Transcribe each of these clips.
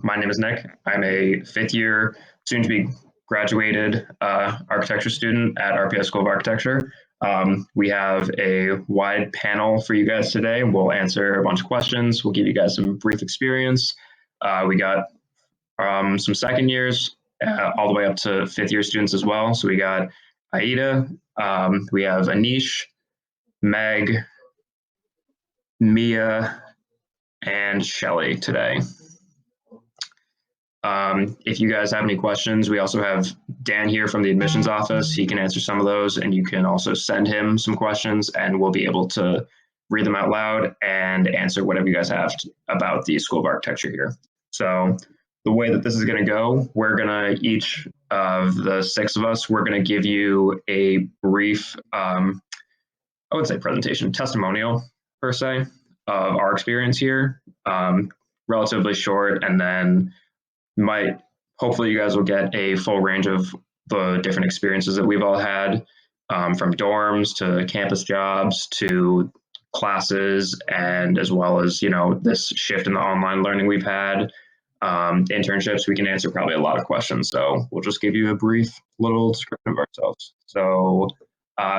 My name is Nick. I'm a fifth year, soon to be graduated architecture student at RPI School of Architecture. We have a wide panel for you guys today. We'll answer a bunch of questions. We'll give you guys some brief experience. We got some second years all the way up to fifth year students as well. So we got Aida, we have Anish, Meg, Mia, and Shelly today. If you guys have any questions, we also have Dan here from the admissions office. He can answer some of those, and you can also send him some questions, and we'll be able to read them out loud and answer whatever you guys have about the School of Architecture here. So the way that this is going to go, we're going to, each of the six of us, we're going to give you a brief, I would say presentation, testimonial per se, of our experience here, relatively short, and then hopefully you guys will get a full range of the different experiences that we've all had, from dorms to campus jobs to classes, and as well as, this shift in the online learning we've had, internships. We can answer probably a lot of questions. So we'll just give you a brief little description of ourselves. So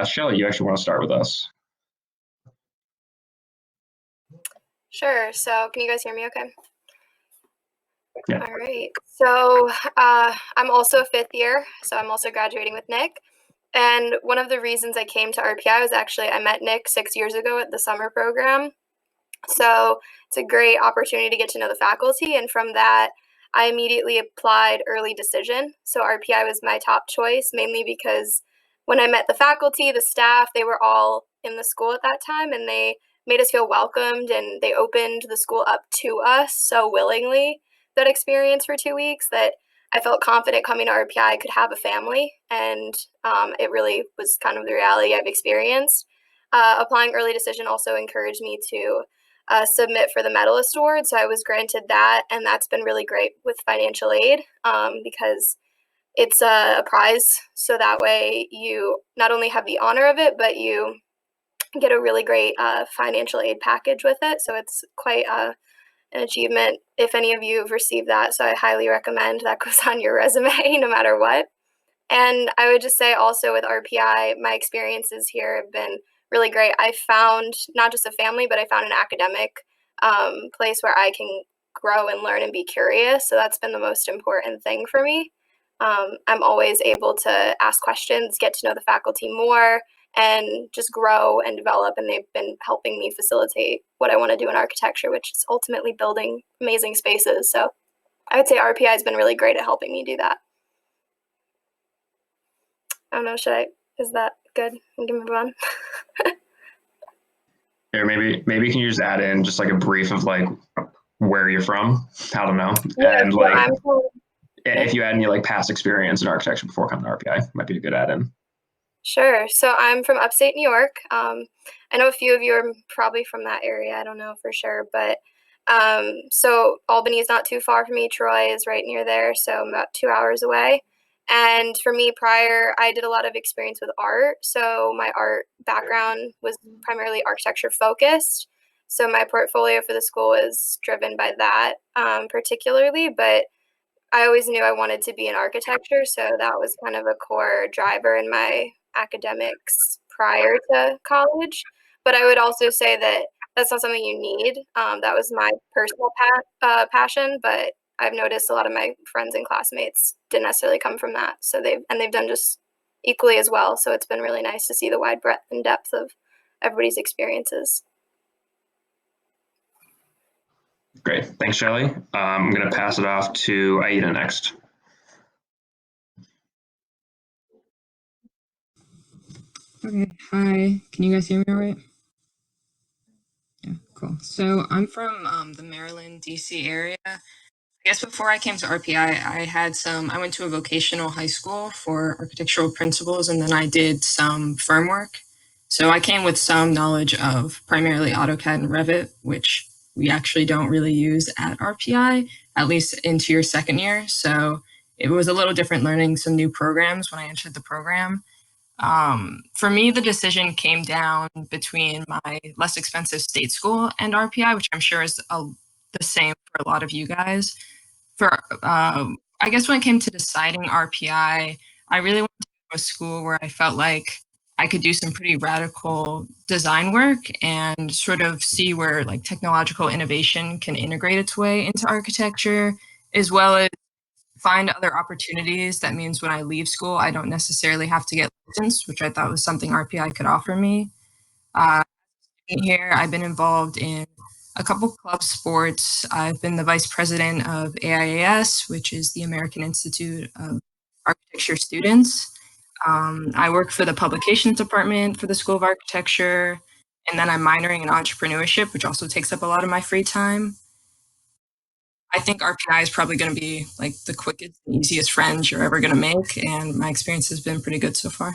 Shelly, you actually want to start with us? Sure. So can you guys hear me okay? Yeah. All right. So I'm also a fifth year, so I'm also graduating with Nick. And one of the reasons I came to RPI was actually I met Nick 6 years ago at the summer program. So it's a great opportunity to get to know the faculty. And from that, I immediately applied early decision. So RPI was my top choice, mainly because when I met the faculty, the staff, they were all in the school at that time, and they made us feel welcomed, and they opened the school up to us so willingly, that experience for 2 weeks, that I felt confident coming to RPI I could have a family, and it really was kind of the reality I've experienced. Applying early decision also encouraged me to submit for the medalist award, so I was granted that, and that's been really great with financial aid, because it's a prize, so that way you not only have the honor of it, but you get a really great financial aid package with it, so it's quite an achievement if any of you have received that, so I highly recommend that goes on your resume no matter what. And I would just say also with RPI, my experiences here have been really great. I found not just a family, but I found an academic place where I can grow and learn and be curious, so that's been the most important thing for me. I'm always able to ask questions, get to know the faculty more, and just grow and develop, and they've been helping me facilitate what I want to do in architecture, which is ultimately building amazing spaces. So I would say RPI has been really great at helping me do that. I don't know, is that good? We can move on. Here, maybe can you just add in just like a brief of like where you're from? I don't know. Yeah, and so like if you had any like past experience in architecture before coming to RPI, might be a good add-in. Sure. So I'm from upstate New York. I know a few of you are probably from that area. I don't know for sure, but so Albany is not too far from me. Troy is right near there, so I'm about 2 hours away. And for me, prior, I did a lot of experience with art. So my art background was primarily architecture focused. So my portfolio for the school is driven by that particularly, but I always knew I wanted to be in architecture. So that was kind of a core driver in my academics prior to college. But I would also say that that's not something you need. That was my personal passion, but I've noticed a lot of my friends and classmates didn't necessarily come from that. So they've done just equally as well. So it's been really nice to see the wide breadth and depth of everybody's experiences. Great. Thanks, Shelly. I'm going to pass it off to Aida next. Okay. Hi. Can you guys hear me all right? Yeah, cool. So I'm from the Maryland, DC area. I guess before I came to RPI, I went to a vocational high school for architectural principles, and then I did some firm work. So I came with some knowledge of primarily AutoCAD and Revit, which we actually don't really use at RPI, at least into your second year. So it was a little different learning some new programs when I entered the program. For me, the decision came down between my less expensive state school and RPI, which I'm sure is the same for a lot of you guys. for I guess when it came to deciding RPI, I really wanted to go to a school where I felt like I could do some pretty radical design work and sort of see where like technological innovation can integrate its way into architecture, as well as find other opportunities. That means when I leave school, I don't necessarily have to get licensed, which I thought was something RPI could offer me. Uh, Here, I've been involved in a couple club sports. I've been the vice president of AIAS, which is the American Institute of Architecture Students. I work for the publications department for the School of Architecture, and then I'm minoring in entrepreneurship, which also takes up a lot of my free time. I think RPI is probably going to be like the quickest and easiest friends you're ever going to make, and my experience has been pretty good so far.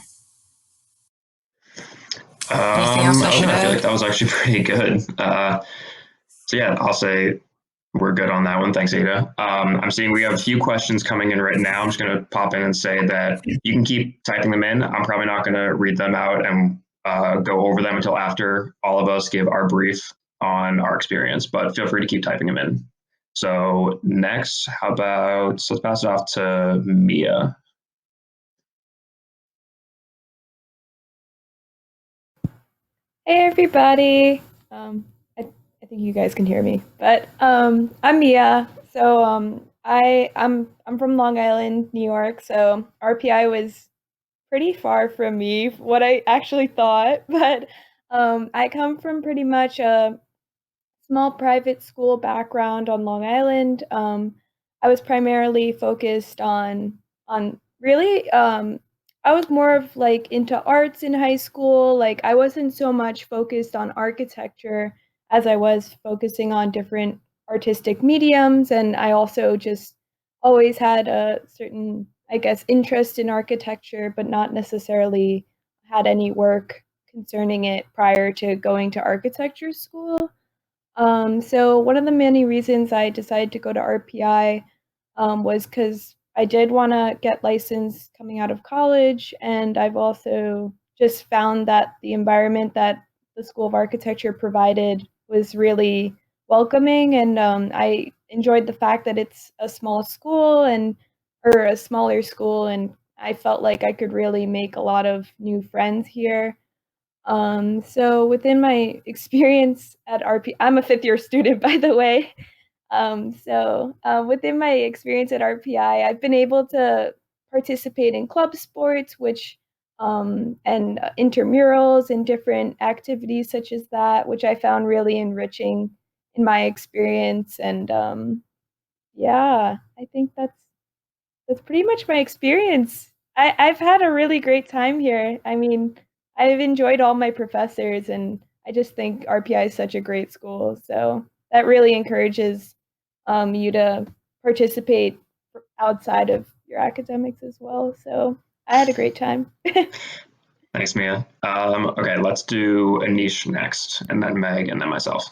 Anything else I should I feel add? like that was actually pretty good. So yeah, I'll say we're good on that one. Thanks, Ada. I'm seeing we have a few questions coming in right now. I'm just going to pop in and say that you can keep typing them in. I'm probably not going to read them out and go over them until after all of us give our brief on our experience, but feel free to keep typing them in. So next, how about, so let's pass it off to Mia. Hey everybody. I think you guys can hear me, but I'm Mia. So I'm from Long Island, New York. So RPI was pretty far from me, what I actually thought. But I come from pretty much a small private school background on Long Island. I was primarily focused on really I was more of like into arts in high school. Like I wasn't so much focused on architecture as I was focusing on different artistic mediums, and I also just always had a certain, I guess, interest in architecture, but not necessarily had any work concerning it prior to going to architecture school. So one of the many reasons I decided to go to RPI was because I did want to get licensed coming out of college, and I've also just found that the environment that the School of Architecture provided was really welcoming, and I enjoyed the fact that it's a small school and or a smaller school, and I felt like I could really make a lot of new friends here. So within my experience at RP, I'm a fifth year student, by the way. Within my experience at RPI, I've been able to participate in club sports, which and intramurals and different activities such as that, which I found really enriching in my experience. And yeah, I think that's pretty much my experience. I've had a really great time here. I mean, I've enjoyed all my professors, and I just think RPI is such a great school. So that really encourages you to participate outside of your academics as well. So I had a great time. Thanks, Mia. Okay, let's do Anish next, and then Meg, and then myself.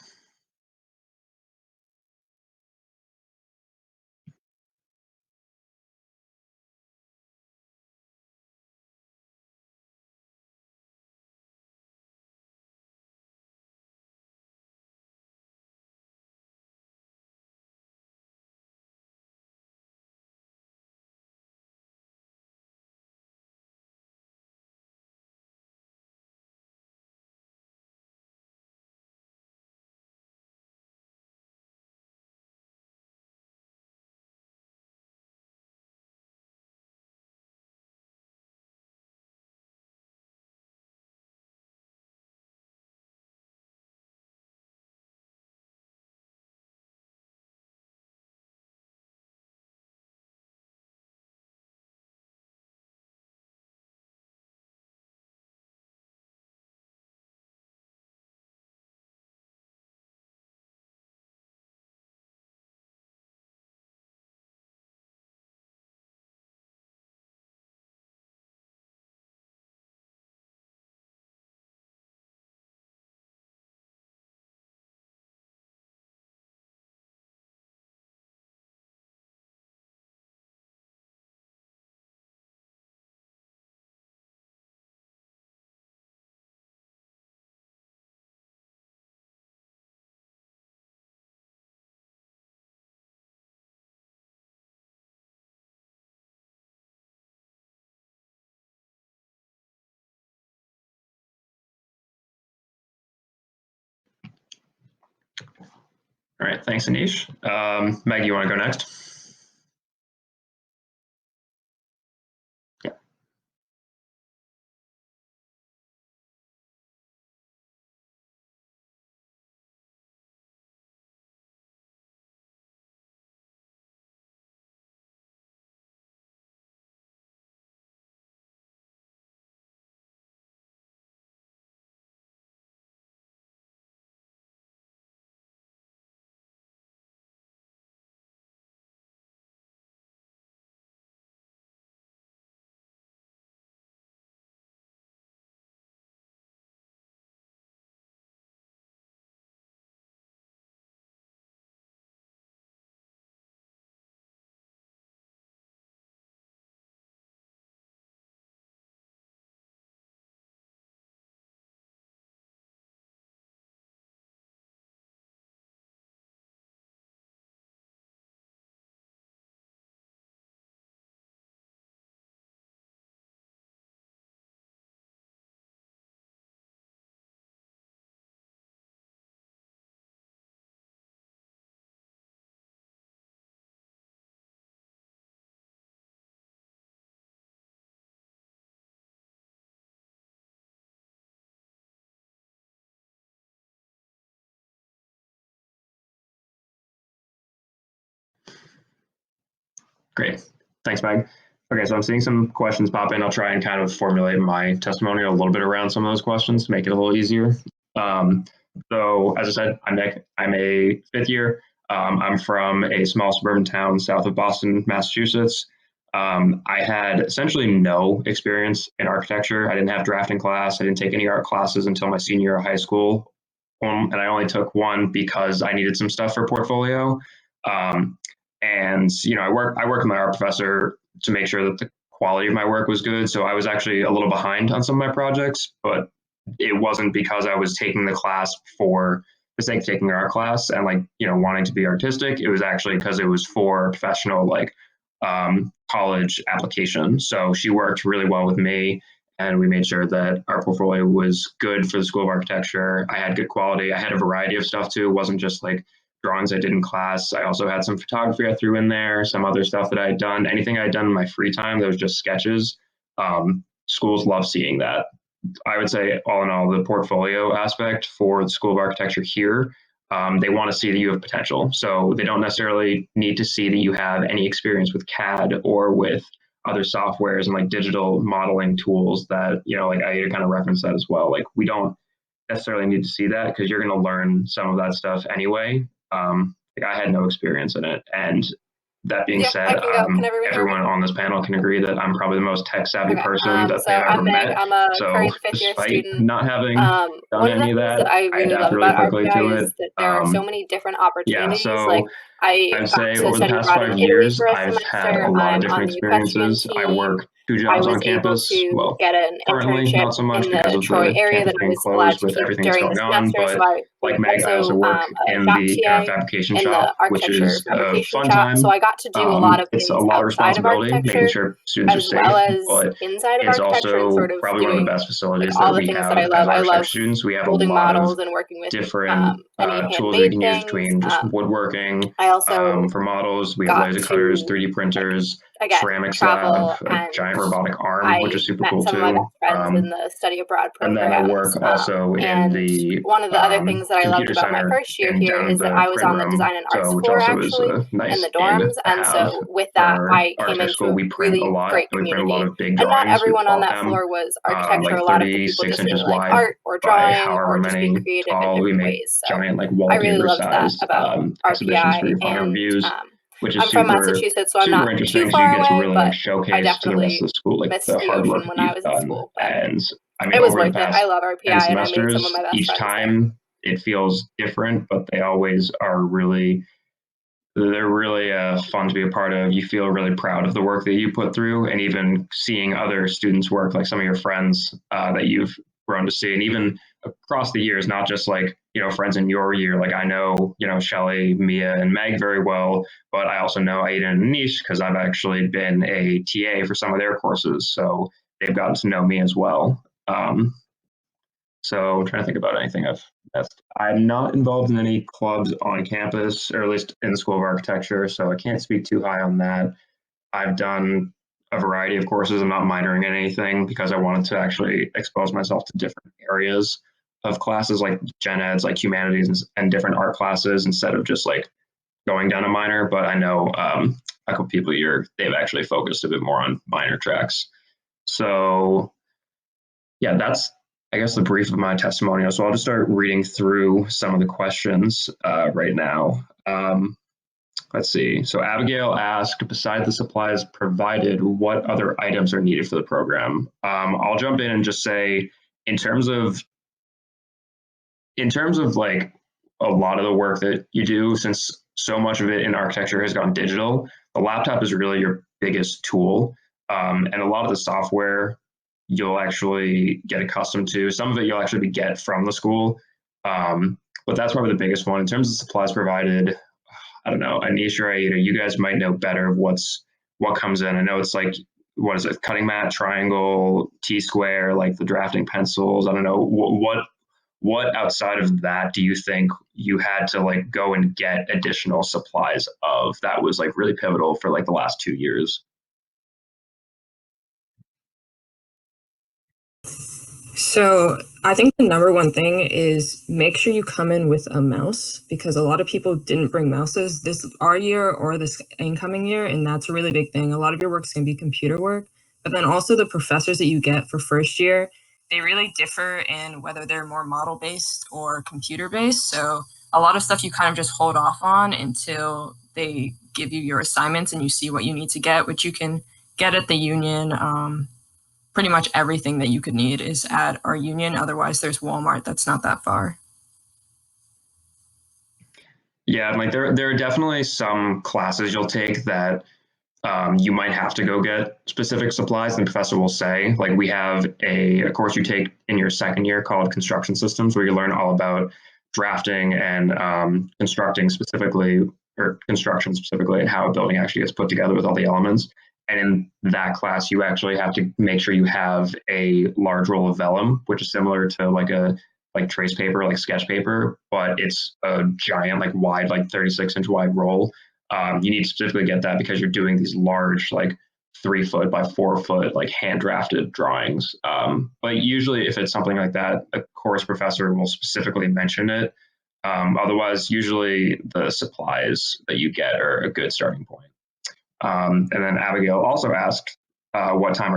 All right, thanks, Anish. Meg, you want to go next? Yeah. Great. Thanks, Meg. Okay, so I'm seeing some questions pop in. I'll try and kind of formulate my testimonial a little bit around some of those questions to make it a little easier. So as I said, I'm Nick. I'm a fifth year. I'm from a small suburban town south of Boston, Massachusetts. I had essentially no experience in architecture. I didn't have drafting class. I didn't take any art classes until my senior year of high school. And I only took one because I needed some stuff for portfolio. And I worked with my art professor to make sure that the quality of my work was good. So I was actually a little behind on some of my projects, but it wasn't because I was taking the class for the sake of taking an art class and wanting to be artistic. It was actually because it was for professional college application. So she worked really well with me, and we made sure that our portfolio was good for the School of Architecture. I had good quality. I had a variety of stuff too. It wasn't just like drawings I did in class. I also had some photography I threw in there, some other stuff that I had done. Anything I had done in my free time that was just sketches. Schools love seeing that. I would say, all in all, the portfolio aspect for the School of Architecture here, they want to see that you have potential. So they don't necessarily need to see that you have any experience with CAD or with other softwares and digital modeling tools that, I kind of referenced that as well. We don't necessarily need to see that because you're going to learn some of that stuff anyway. I had no experience in it. And that being said, everyone on this panel can agree that I'm probably the most tech savvy person that they've ever met. I'm a So current fifth-year despite student. not having One done of the any of things that, I really love really about quickly to RPI it. is that there are so many different opportunities. Yeah, so I I'd got say to over the study past abroad in 5 Italy years, for a I've had semester. a lot of I'm different on the equestrian experiences. I team. work 2 I jobs was on able campus. to Well, get an currently internship not so much in because the of Troy the area campus that I being was allowed closed to with keep everything that's during the going on. semester. But So I like was Meg, I also work a in shop the TA fabrication in the shop, which architecture is a fabrication fun shop. time. So I got to do a lot of It's things a lot of outside of responsibility, making architecture sure students are as safe, well as but inside of it's architecture and also sort of probably one of the doing best facilities all that the we things have that I love. as I architecture love students. We have a building lot of models and working with different any tools that you handmade can use things. between just woodworking. I also For models, we have got laser cutters, to 3D printers, again ceramics travel, lab, a and giant robotic arm, which I is super met cool some of my too. best friends in the study abroad And then I programs. work also in And the one of the other things that I loved computer about my center first year and here down is that the I was print on the room, design and arts so which floor also is actually in nice the in dorms. to And have. so with that, For I came architecture into school, a we print really a lot, great and we print a lot community. of big And drawings. not We everyone on call that them floor was architecture. like A lot of the 36 people just inches really like wide art or by drawing however or just being many creative in tall. We different make ways. So giant I really wallpaper loved that sized about exhibitions for RPI. your final And reviews, which is I'm from super Massachusetts, so I'm not interesting too because you far get to away, really but I showcase to the rest definitely of the school missed the the hard work ocean when that I you've was in done. school. But And I mean, it was over the worth it. past I love 10 RPI, and I made some of semesters, my best each friends there. time it feels different, but they always are they're really fun to be a part of. You feel really proud of the work that you put through, and even seeing other students work, like some of your friends that you've grown to see, and even across the years, not just friends in your year. Like I know, Shelly, Mia, and Meg very well, but I also know Aiden and Anish because I've actually been a TA for some of their courses, so they've gotten to know me as well. So I'm trying to think about anything I've missed. I'm not involved in any clubs on campus, or at least in the School of Architecture, so I can't speak too high on that. I've done a variety of courses. I'm not minoring in anything because I wanted to actually expose myself to different areas of classes like gen eds, like humanities and different art classes instead of just like going down a minor. But I know a couple people here, they've actually focused a bit more on minor tracks. So yeah, that's I guess the brief of my testimonial. So I'll just start reading through some of the questions right now. Let's see. So Abigail asked, besides the supplies provided, what other items are needed for the program? I'll jump in and just say, in terms of like a lot of the work that you do, since so much of it in architecture has gone digital, the laptop is really your biggest tool. And a lot of the software you'll actually get accustomed to. Some of it you'll actually get from the school. But that's probably the biggest one. In terms of supplies provided, I don't know, Anish or Aida, you guys might know better what comes in. I know it's like, what is it, cutting mat, triangle, T-square, like the drafting pencils. I don't know, what outside of that do you think you had to like go and get additional supplies of that was like really pivotal for like the last 2 years? So I think the number one thing is make sure you come in with a mouse, because a lot of people didn't bring mouses this our year or this incoming year, and that's a really big thing. A lot of your work is going to be computer work, but then also the professors that you get for first year, they really differ in whether they're more model based or computer based. So a lot of stuff you kind of just hold off on until they give you your assignments and you see what you need to get, which you can get at the union. Pretty much everything that you could need is at our union. Otherwise, there's Walmart that's not that far. Yeah, like there are definitely some classes you'll take that you might have to go get specific supplies. And the professor will say, like, we have a course you take in your second year called Construction Systems, where you learn all about drafting and construction specifically, and how a building actually gets put together with all the elements. And in that class, you actually have to make sure you have a large roll of vellum, which is similar to like trace paper, like sketch paper, but it's a giant, like wide, like 36-inch wide roll. You need to specifically get that because you're doing these large, like 3 foot by 4 foot, like hand drafted drawings. But usually, if it's something like that, a course professor will specifically mention it. Otherwise, usually the supplies that you get are a good starting point. And then Abigail also asked, what times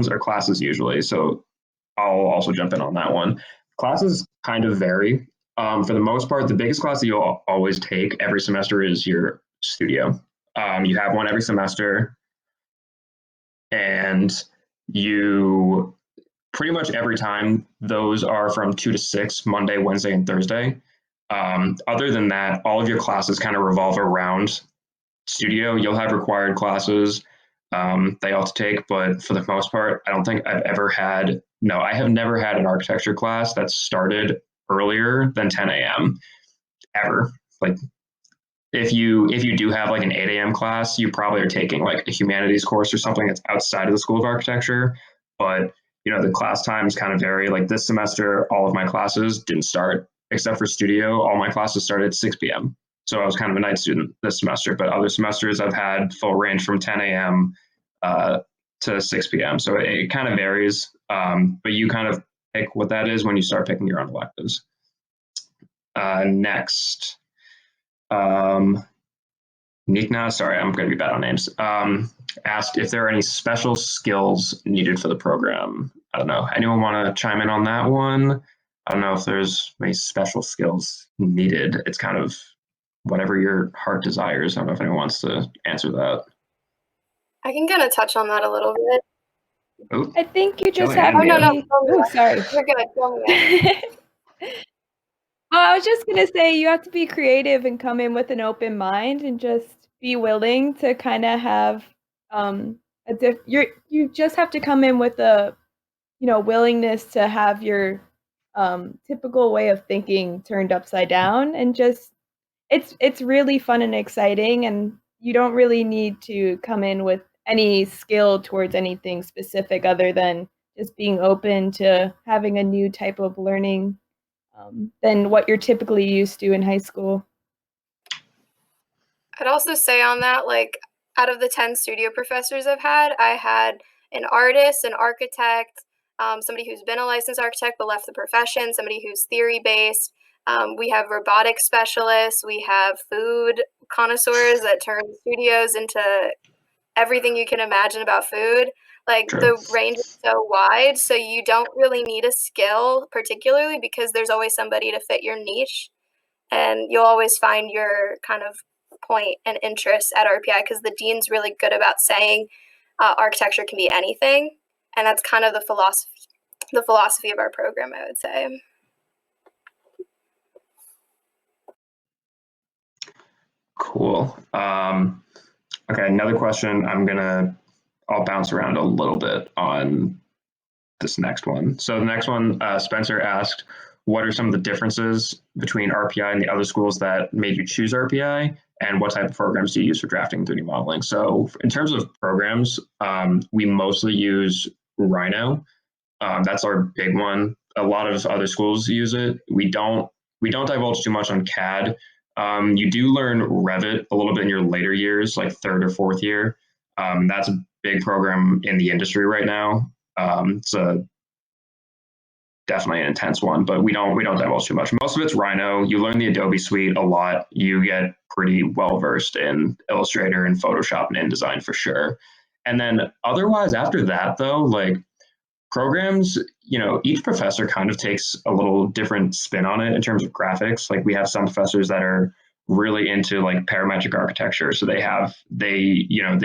are classes usually? So I'll also jump in on that one. Classes kind of vary. For the most part, the biggest class that you'll always take every semester is your studio. You have one every semester, and you pretty much every time those are from 2 to 6, Monday, Wednesday, and Thursday. Other than that, all of your classes kind of revolve around studio. You'll have required classes they all have to take, but for the most part, I don't think I have never had an architecture class that started earlier than 10 a.m. ever. Like if you do have like an 8 a.m. class, you probably are taking like a humanities course or something that's outside of the School of Architecture. But the class times kind of vary. Like this semester, all of my classes didn't start except for studio. All my classes started at 6 p.m. So I was kind of a night student this semester, but other semesters I've had full range from 10 a.m. To 6 p.m. So it kind of varies, but you kind of pick what that is when you start picking your own electives. Next, Nikna, sorry, I'm going to be bad on names, asked if there are any special skills needed for the program. I don't know. Anyone want to chime in on that one? I don't know if there's any special skills needed. It's kind of whatever your heart desires. I don't know if anyone wants to answer that. I can kind of touch on that a little bit. Oh, I think you just Kelly, have Oh, to no. be. Oh, sorry. You're good. Go ahead. Oh, I was just gonna say you have to be creative and come in with an open mind and just be willing to kind of have you just have to come in with a willingness to have your typical way of thinking turned upside down, and just it's really fun and exciting, and you don't really need to come in with any skill towards anything specific other than just being open to having a new type of learning than what you're typically used to in high school. I'd also say on that, like, out of the 10 studio professors I've had, I had an artist, an architect, somebody who's been a licensed architect but left the profession, somebody who's theory-based. We have robotics specialists. We have food connoisseurs that turn studios into everything you can imagine about food. Like, True. the range is so wide, so you don't really need a skill particularly because there's always somebody to fit your niche, and you'll always find your kind of point and interest at RPI because the dean's really good about saying architecture can be anything, and that's kind of the philosophy of our program, I would say. Cool. Okay, another question. I'll bounce around a little bit on this next one. So the next one, Spencer asked, what are some of the differences between RPI and the other schools that made you choose RPI? And what type of programs do you use for drafting 3D modeling? So in terms of programs, we mostly use Rhino. That's our big one. A lot of other schools use it. We don't divulge too much on CAD. You do learn Revit a little bit in your later years, like third or fourth year. That's a big program in the industry right now. It's definitely an intense one, but we don't divulge too much. Most of it's Rhino. You learn the Adobe suite a lot. You get pretty well versed in Illustrator and Photoshop and InDesign for sure. And then otherwise, after that though, like programs, each professor kind of takes a little different spin on it in terms of graphics. Like we have some professors that are really into like parametric architecture. So they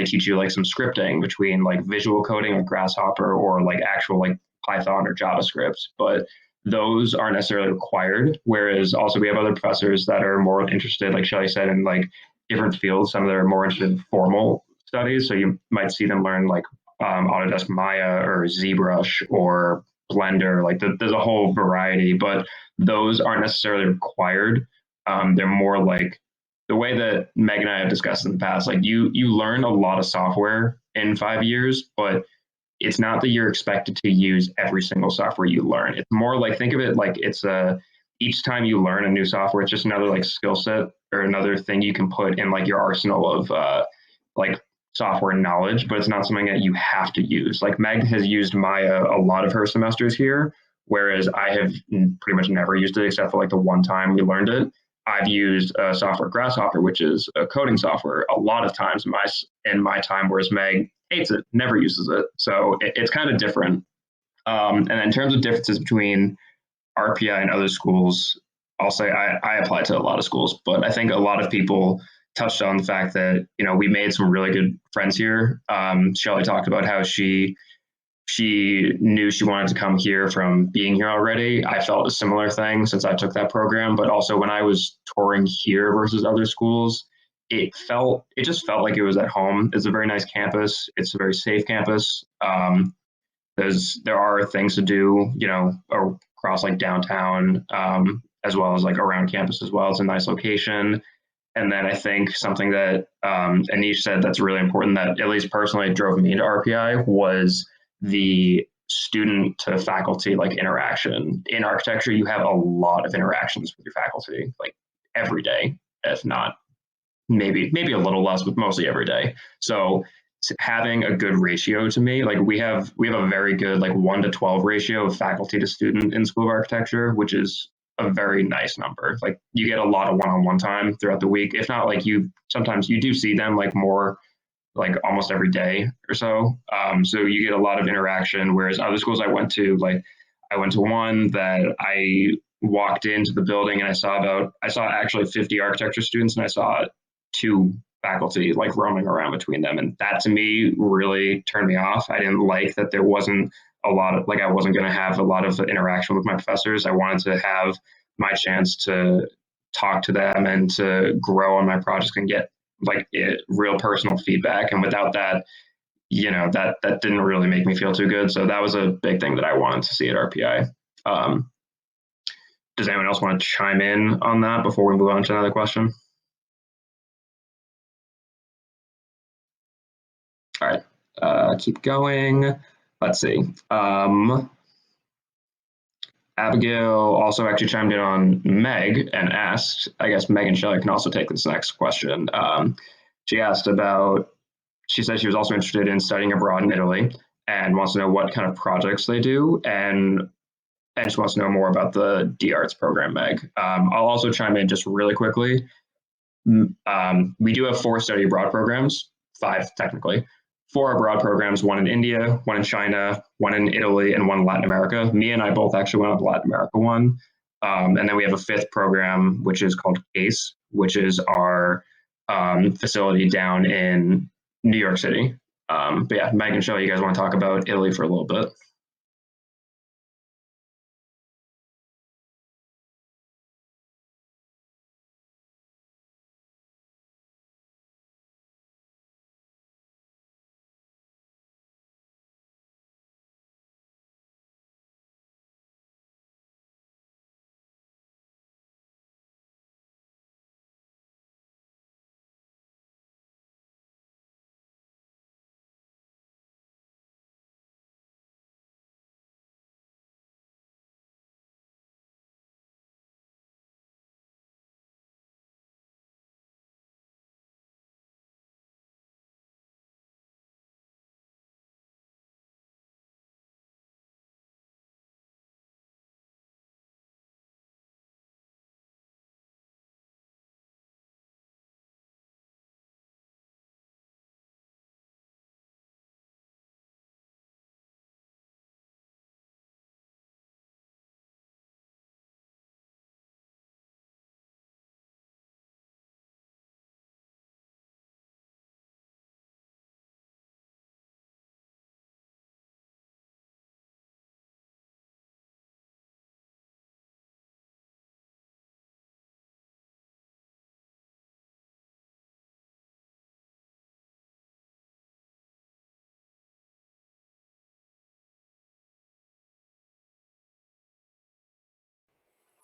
teach you like some scripting between like visual coding like Grasshopper or like actual like Python or JavaScript, but those aren't necessarily required. Whereas also we have other professors that are more interested, like Shelly said, in like different fields. Some of them are more interested in formal studies. So you might see them learn like Autodesk Maya or ZBrush or Blender. Like there's a whole variety, but those aren't necessarily required. They're more like the way that Meg and I have discussed in the past, like you learn a lot of software in 5 years, but it's not that you're expected to use every single software you learn. It's more like, think of it like it's each time you learn a new software, it's just another like skill set or another thing you can put in like your arsenal of like software knowledge, but it's not something that you have to use. Like Meg has used Maya a lot of her semesters here, whereas I have pretty much never used it except for like the one time we learned it. I've used software Grasshopper, which is a coding software, a lot of times in my time, whereas Meg hates it, never uses it. So it's kind of different. And in terms of differences between RPI and other schools, I'll say I apply to a lot of schools, but I think a lot of people touched on the fact that, we made some really good friends here. Shelly talked about how she knew she wanted to come here from being here already. I felt a similar thing since I took that program, but also when I was touring here versus other schools, it just felt like it was at home. It's a very nice campus. It's a very safe campus. There are things to do, across like downtown, as well as like around campus as well. It's a nice location. And then I think something that Anish said that's really important that at least personally drove me into RPI was the student to faculty like interaction. In architecture, you have a lot of interactions with your faculty, like every day, if not maybe a little less, but mostly every day. So having a good ratio to me, like we have a very good like 1:12 ratio of faculty to student in School of Architecture, which is a very nice number. Like you get a lot of one-on-one time throughout the week. If not, like sometimes you do see them like more like almost every day or so. So you get a lot of interaction. Whereas other schools I went to one that I walked into the building and I saw actually 50 architecture students and I saw 2 faculty like roaming around between them. And that to me really turned me off. I didn't like that there wasn't a lot of, like I wasn't going to have a lot of interaction with my professors. I wanted to have my chance to talk to them and to grow on my projects and get like real personal feedback. And without that, that didn't really make me feel too good. So that was a big thing that I wanted to see at RPI. Does anyone else want to chime in on that before we move on to another question? All right, keep going. let's see. Abigail also actually chimed in on Meg and asked, I guess Meg and Shelley can also take this next question. She asked about, she said she was also interested in studying abroad in Italy and wants to know what kind of projects they do, and just wants to know more about the D-Arts program, Meg. I'll also chime in just really quickly. We do have 4 study abroad programs, 5 technically. 4 abroad programs, 1 in India, 1 in China, 1 in Italy, and 1 in Latin America. Me and I both actually went on the Latin America one. And then we have a 5th program, which is called CASE, which is our facility down in New York City. But yeah, Meg and Shelley, you guys want to talk about Italy for a little bit?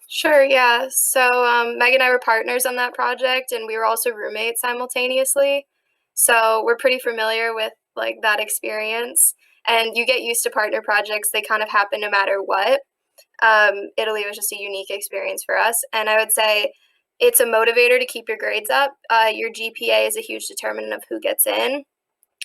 Sure, yeah. So Meg and I were partners on that project, and we were also roommates simultaneously. So we're pretty familiar with like that experience. And you get used to partner projects; they kind of happen no matter what. Italy was just a unique experience for us, and I would say it's a motivator to keep your grades up. Your GPA is a huge determinant of who gets in,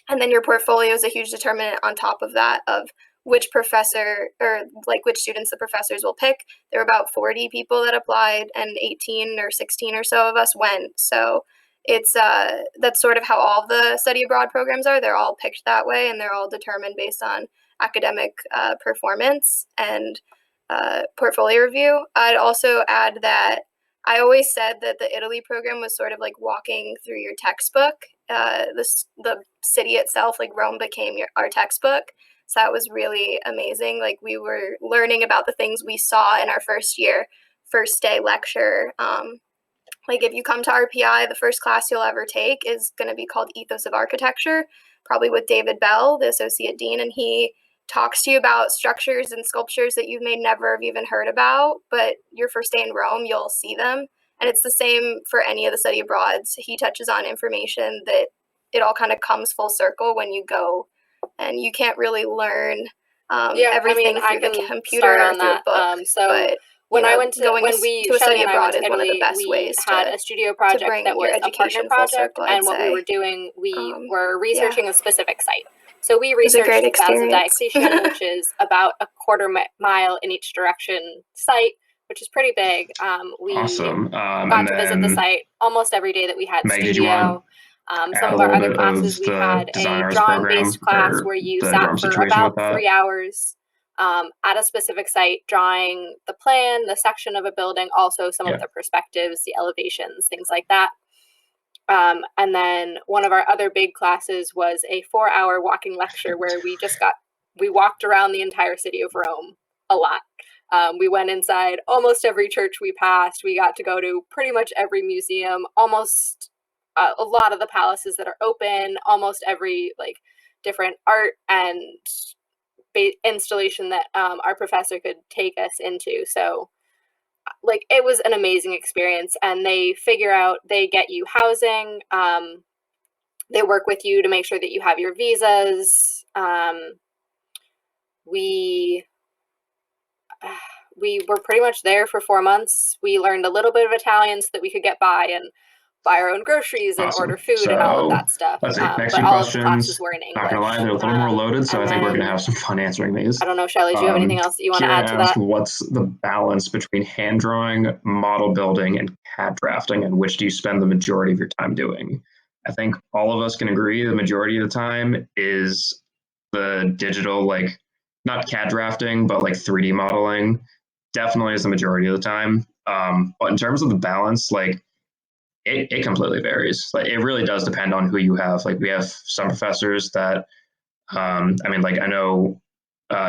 and then your portfolio is a huge determinant on top of that of which professor or like which students the professors will pick. There were about 40 people that applied and 18 or 16 or so of us went. So it's that's sort of how all the study abroad programs are. They're all picked that way, and they're all determined based on academic performance and portfolio review. I'd also add that I always said that the Italy program was sort of like walking through your textbook. The city itself, like Rome, became our textbook. So that was really amazing. Like we were learning about the things we saw in our first year, first day lecture. Like if you come to RPI, the first class you'll ever take is going to be called Ethos of Architecture, probably with David Bell, the associate dean, and he talks to you about structures and sculptures that you may never have even heard about, but your first day in Rome, you'll see them. And it's the same for any of the study abroads. He touches on information that it all kind of comes full circle when you go, and you can't really learn everything through the computer or through a book. But when I went to going to a study abroad is Italy, one of the best ways had to a studio project bring that was your a partner education full project, circle, and what we say. were doing, we were researching a specific site. So we was a researched great the Palazzo experience. Diocletian, which is about a quarter mile in each direction site, which is pretty big. We Awesome. got to visit the site almost every day that we had Meg, did you studio. want Some add of a our little other bit classes, of we the had design a arts drawing-based program class or where you the sat Rome for situation with about that? 3 hours at a specific site, drawing the plan, the section of a building, also some of the perspectives, the elevations, things like that. And then one of our other big classes was a 4-hour walking lecture where we walked around the entire city of Rome a lot. We went inside almost every church we passed. We got to go to pretty much every museum, almost a lot of the palaces that are open, almost every like different art and installation that our professor could take us into. So like it was an amazing experience, and they get you housing, they work with you to make sure that you have your visas, we were pretty much there for 4 months. We learned a little bit of Italian so that we could get by and buy our own groceries and Awesome. order food and all of that stuff. Let's see. Next But two all of the classes questions. were in English. Not gonna lie, they're a little more loaded, so I and think we're gonna then- have some fun answering these. I don't know, Shelly, do you have anything else that you want to Kieran add to asked, that? what's the balance between hand drawing, model building, and CAD drafting, and which do you spend the majority of your time doing? I think all of us can agree the majority of the time is the digital, like not CAD drafting, but like 3D modeling. Definitely is the majority of the time. But in terms of the balance, like it completely varies. Like it really does depend on who you have. Like we have some professors that, I mean, like I know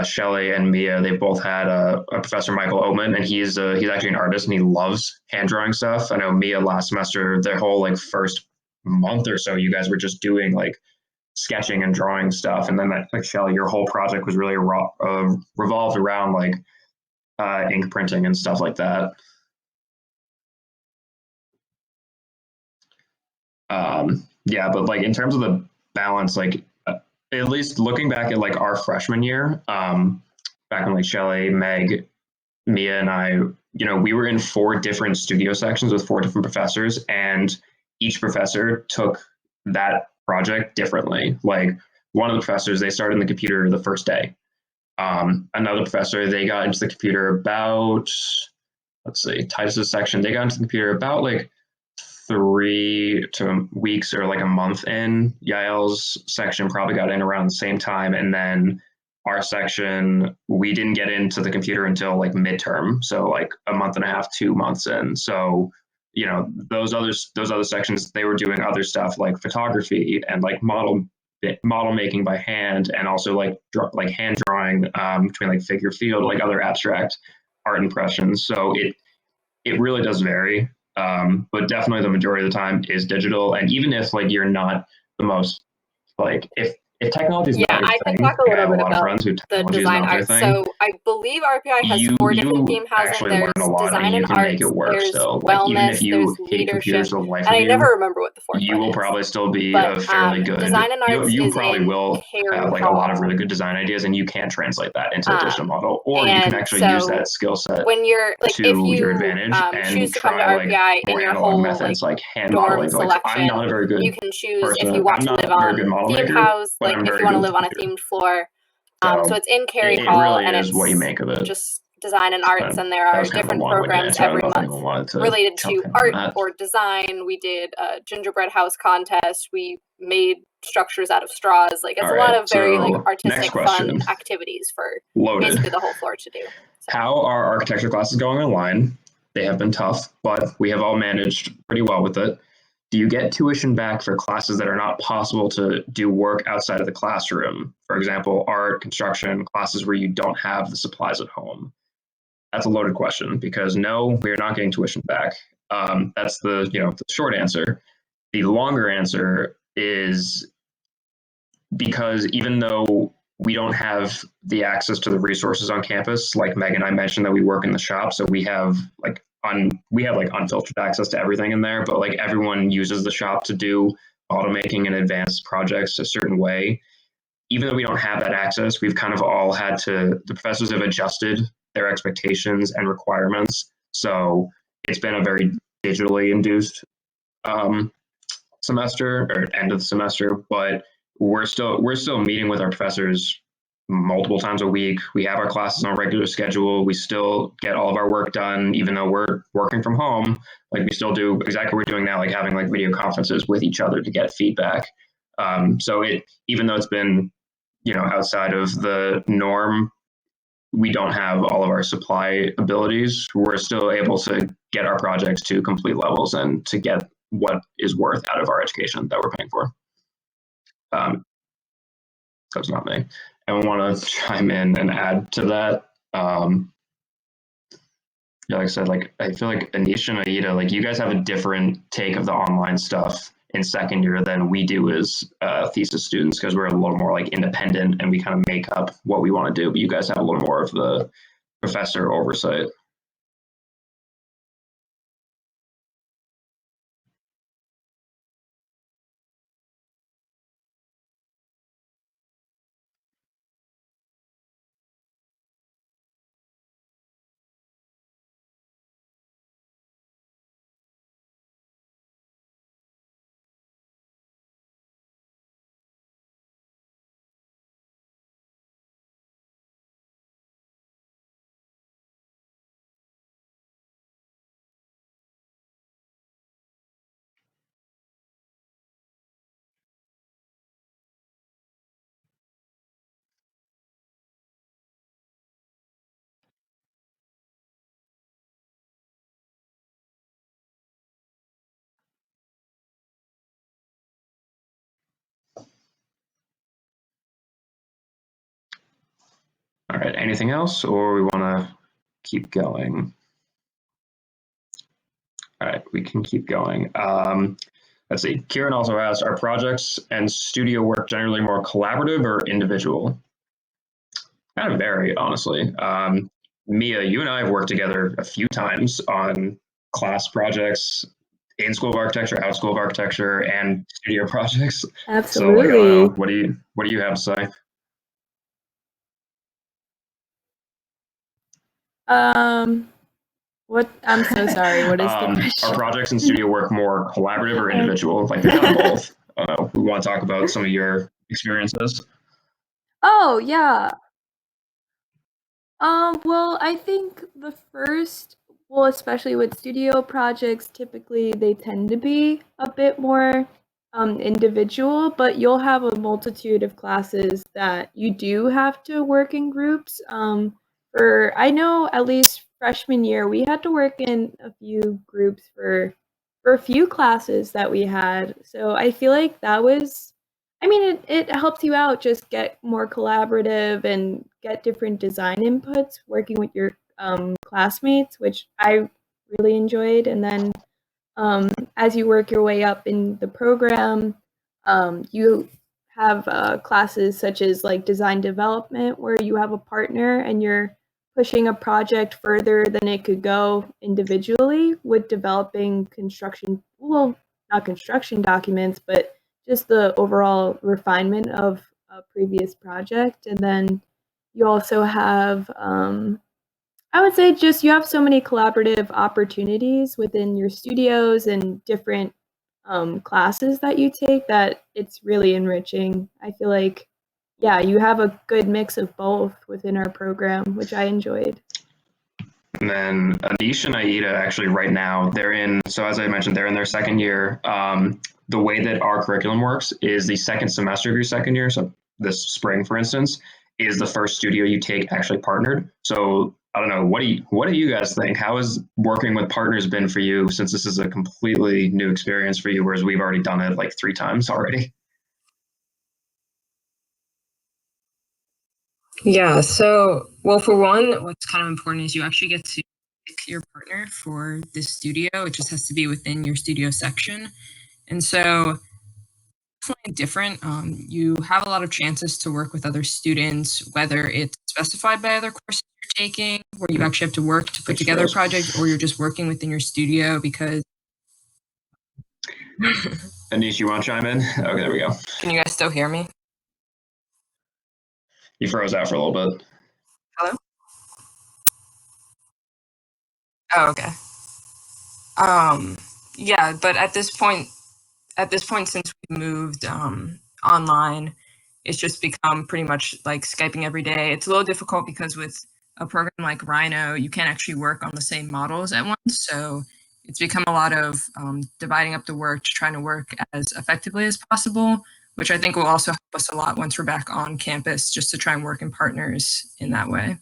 Shelly and Mia, they both had a Professor Michael Oman, and he's actually an artist and he loves hand drawing stuff. I know Mia last semester, their whole like first month or so, you guys were just doing like sketching and drawing stuff, and then like Shelly, your whole project was really revolved around like ink printing and stuff like that. Yeah, but like in terms of the balance, like at least looking back at like our freshman year, back when like Shelly, Meg, Mia, and I, you know, we were in 4 different studio sections with 4 different professors, and each professor took that project differently. Like one of the professors, they started in the computer the first day. Another professor, they got into the computer about, let's see, Titus's section, they got into the computer about like 3 weeks or like a month in. Yael's section probably got in around the same time, and then our section, we didn't get into the computer until like midterm, so like a month and a half, 2 months in. So you know, those other sections, they were doing other stuff like photography and like model making by hand, and also like hand drawing between like figure field, like other abstract art impressions. So it really does vary. But definitely the majority of the time is digital. And even if like you're not the most like if technology is not your I thing, can talk a I have little a bit lot of about friends who the technology is design not their art. thing. So I believe RPI has 4 different theme housing. Actually There's learn a lot, design and you and can arts, make it work there's still. Like wellness, even if you there's hate leadership, computers to the life and of I you, never remember what the 4th you one will is. probably still be But a fairly good. design and arts You is probably in will Carey have like a lot of Hall. really good design ideas, and you can translate that into a digital model, or you and can actually use so that skill set when you're like, to if you your advantage choose and to come to try like RPI in more your analog whole methods like hand dorm modeling. Like I'm selection, not a very good you can choose if person. you want I'm to not live a very on good model theme maker, house, but like I'm if very you want to good live with on a computers. themed floor. So So it's in Carey it Hall, really and is it's what you make of it. just design and arts, and there That are was kind of a different long-winded programs answer. I don't every know if month anyone wanted to related jump to in on art that. or design. We did a gingerbread house contest. We made structures out of straws. Like it's All a lot right, of very like so artistic, next fun question. activities for Loaded. basically the whole floor to do. So. How are architecture classes going online? They have been tough, but we have all managed pretty well with it. Do you get tuition back for classes that are not possible to do work outside of the classroom? For example, art, construction, classes where you don't have the supplies at home. That's a loaded question because no, we are not getting tuition back. That's the the short answer. The longer answer is because even though we don't have the access to the resources on campus, like Meg and I mentioned that we work in the shop, so we have like unfiltered access to everything in there, but like everyone uses the shop to do automaking and advanced projects a certain way. Even though we don't have that access, we've kind of all had to, the professors have adjusted their expectations and requirements. So it's been a very digitally induced semester or end of the semester, but we're still meeting with our professors multiple times a week. We have our classes on a regular schedule. We still get all of our work done, even though we're working from home. Like we still do exactly what we're doing now, like having like video conferences with each other to get feedback. So even though it's been, outside of the norm, we don't have all of our supply abilities. We're still able to get our projects to complete levels and to get what is worth out of our education that we're paying for. That's not me. And we want to chime in and add to that. Yeah, like I said, like I feel like Anisha and Aida, like you guys have a different take of the online stuff in second year than we do as thesis students, because we're a little more like independent and we kind of make up what we want to do. But you guys have a little more of the professor oversight. right, anything else, or we want to keep going? All right, we can keep going. Let's see. Kieran also asked, are projects and studio work generally more collaborative or individual? Kind of vary, honestly. Mia, you and I have worked together a few times on class projects, in School of Architecture, out of School of Architecture, and studio projects. Absolutely. So, like, I don't know, what do you have to say? What? I'm so sorry. What is the question? Are projects and studio work more collaborative or individual? Like, they're kind of both. I don't know. We want to talk about some of your experiences. Oh, yeah. Well, I think the first, well, especially with studio projects, typically they tend to be a bit more individual, but you'll have a multitude of classes that you do have to work in groups. I know at least freshman year, we had to work in a few groups for a few classes that we had. So I feel like that was, I mean, it helps you out, just get more collaborative and get different design inputs working with your classmates, which I really enjoyed. And then as you work your way up in the program, you have classes such as like design development, where you have a partner and you're pushing a project further than it could go individually with developing construction, well, not construction documents, but just the overall refinement of a previous project. And then you also have, I would say, just you have so many collaborative opportunities within your studios and different classes that you take that it's really enriching. I feel like, yeah, you have a good mix of both within our program, which I enjoyed. And then Anish and Aida, actually, right now, so as I mentioned, they're in their second year. The way that our curriculum works is the second semester of your second year, so this spring, for instance, is the first studio you take actually partnered. So I don't know, what do you guys think? How has working with partners been for you, since this is a completely new experience for you, whereas we've already done it like 3 times already? Yeah, so, well, for one, what's kind of important is you actually get to pick your partner for this studio. It just has to be within your studio section. And so, definitely different. You have a lot of chances to work with other students, whether it's specified by other courses you're taking, where you actually have to work to put together a project, or you're just working within your studio because. Anish, you want to chime in? Okay, there we go. Can you guys still hear me? You froze out for a little bit. Hello? Oh, okay. Yeah, but at this point, since we moved online, it's just become pretty much like Skyping every day. It's a little difficult because with a program like Rhino, you can't actually work on the same models at once. So it's become a lot of dividing up the work, trying to work as effectively as possible, which I think will also help us a lot once we're back on campus, just to try and work in partners in that way.